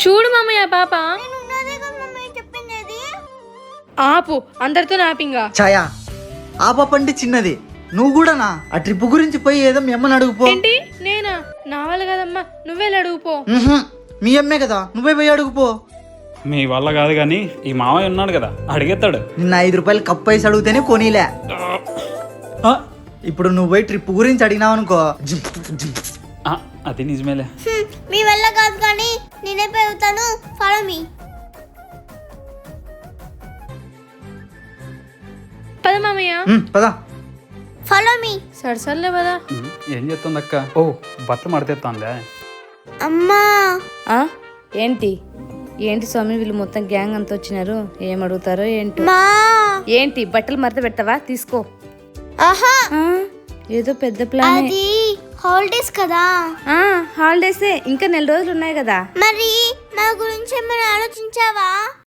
చూడు మామయ్య పాప. నేను ఉన్నదే కదా మమ్మీ చెప్పింది అది. ఆపు, అందరితో ఆపింగా. ఛాయా ఆ పాప అంటే చిన్నది, నువ్వు కూడానా? ఆ ట్రిప్ గురించి పోయి ఏదో మీ అమ్మని అడుగుపో. ఏంటి నేనా? నా వల్ల కదమ్మా, నువ్వే అడుగుపో. మీ అమ్మే కదా, నువ్వే పోయి అడుగుపో. మీ వల్ల కాదు కానీ ఈ మామయ్య ఉన్నాడు కదా, అడిగేస్తాడు. నిన్న 5 రూపాయలు కప్పు వేసి అడిగితేనే కొనిలే. ఇప్పుడు నువ్వు పోయి ట్రిప్ గురించి అడిగినావు అనుకో, అది నిజమేలే. మీ వల్ల కాదు కానీ నేనే పెరుగుతాను. Follow me. పద మామయ్య. పదా. Follow me. సరసల్లే పదా. ఏం చేస్తుంది అక్క? ఓ బట్టలు మడతేస్తానులే. అమ్మా ఏంటి ఏంటి స్వామి, వీళ్ళు మొత్తం గ్యాంగ్ అంతా వచ్చినారు, ఏం అడుగుతారో ఏంటో. మా ఏంటి బట్టలు మడత పెట్టవా? తీసుకో. ఆహా ఏదో పెద్ద ప్లాన్. అది హాలిడేస్ కదా. హాలిడేసే, ఇంకా 4 రోజులు ఉన్నాయి కదా. మరి నా గురించి ఏమైనా ఆలోచించావా?